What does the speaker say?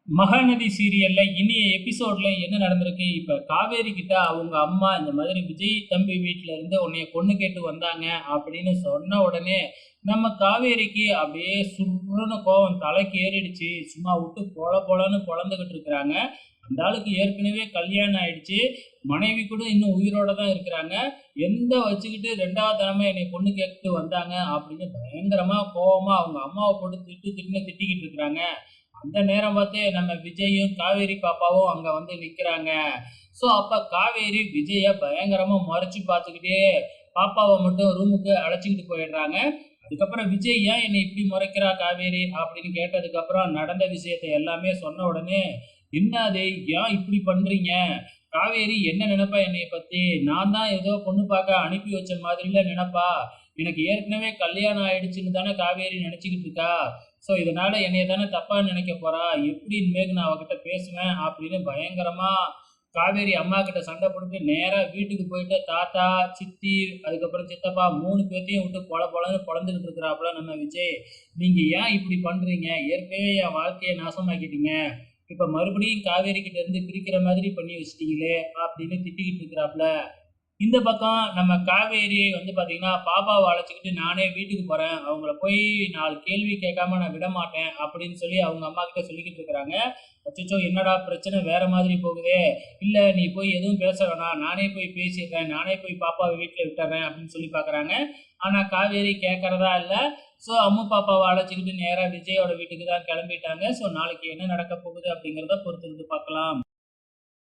மகாநதி சீரியல்ல இனிய எபிசோட்ல என்ன நடந்திருக்கு? இப்ப காவேரி கிட்ட அவங்க அம்மா இந்த மாதிரி விஜய் தம்பி வீட்ல இருந்து உன்னைய பொண்ணு கேட்டு வந்தாங்க அப்படின்னு சொன்ன உடனே, நம்ம காவேரிக்கு அப்படியே சுர்ருன்னு கோவம் தலைக்கு ஏறிடுச்சு. சும்மா விட்டு பொல பொலன்னு பொளந்துகிட்டு இருக்கிறாங்க. அந்த ஆளுக்கு ஏற்கனவே கல்யாணம் ஆயிடுச்சு. மனைவி கூட இன்னும் உயிரோட தான் இருக்கிறாங்க. எந்த வச்சுக்கிட்டு 2வது தடவை என்னைய பொண்ணு கேட்டு வந்தாங்க அப்படின்னு பயங்கரமா கோவமா அவங்க அம்மாவ போட்டு திட்டுன்னு திட்டிக்கிட்டு இருக்கிறாங்க. அந்த நேரம் பார்த்து நம்ம விஜயும், காவேரி பாப்பாவும் அங்க வந்து நிக்கிறாங்க. அப்ப காவேரி விஜய பயங்கரமா மொறச்சு பார்த்துக்கிட்டே, பாப்பாவ மட்டும் ரூமுக்கு அழைச்சுக்கிட்டு போயிடுறாங்க. அதுக்கப்புறம் விஜய் "ஏன் என்னை இப்படி மொறைக்கிறா காவேரி?" அப்படின்னு கேட்டதுக்கப்புறம் நடந்த விஷயத்த எல்லாமே சொன்ன உடனே, "என்ன அது? ஏன் இப்படி பண்றீங்க? காவேரி என்ன நெனைப்பா என்னைய பத்தி? நான் தான் ஏதோ பொண்ணு பார்க்க அனுப்பி வச்ச மாதிரில நெனைப்பா. எனக்கு ஏற்கனவே கல்யாணம் ஆயிடுச்சுன்னு தானே காவேரி நெனச்சுக்கிட்டு இருக்கா. இதனால என்னைய தானே தப்பா நினைக்க போறா. எப்படி இனிமேல் நான் அவகிட்ட பேசுவேன்?" அப்படின்னு பயங்கரமா காவேரி அம்மாகிட்ட சண்டை போட்டுட்டு நேரா வீட்டுக்கு போயிட்டு தாத்தா, சித்தி, அதுக்கப்புறம் சித்தப்பா 3 பேத்தையும் விட்டு பொல பொலன்னு பொளந்துகிட்டு இருக்கிறாப்புல நம்ம விஜய். "நீங்க ஏன் இப்படி பண்றீங்க? ஏற்கனவே என் வாழ்க்கைய நாசமாக்கிட்டீங்க. இப்ப மறுபடியும் காவேரி கிட்ட இருந்து பிரிக்கிற மாதிரி பண்ணி வச்சுட்டீங்களே!" அப்படின்னு திட்டிக்கிட்டு இருக்கிறாப்புல. இந்த பக்கம் நம்ம காவேரி வந்து பார்த்தீங்கன்னா, பாப்பாவ அழைச்சுக்கிட்டு நானே வீட்டுக்கு போறேன். அவங்கள போய் 4 கேள்வி கேட்காம நான் விடமாட்டேன் அப்படின்னு சொல்லி அவங்க அம்மாகிட்ட சொல்லிக்கிட்டு இருக்கிறாங்க. அச்சச்சோ! என்னடா பிரச்சனை வேற மாதிரி போகுதே! இல்ல நீ போய் எதுவும் பேச வேணாம். நானே போய் பேசிடுறேன். நானே போய் பாப்பாவ வீட்ல விட்டுர்றேன் அப்படின்னு சொல்லி பார்க்குறாங்க. ஆனா காவேரி கேட்கறதா இல்ல. அம்மு பாப்பாவ அழைச்சுக்கிட்டு நேரா விஜயோட வீட்டுக்கு தான் கிளம்பிட்டாங்க. நாளைக்கு என்ன நடக்க போகுது அப்படிங்கிறத பொறுத்திருந்து பார்க்கலாம்.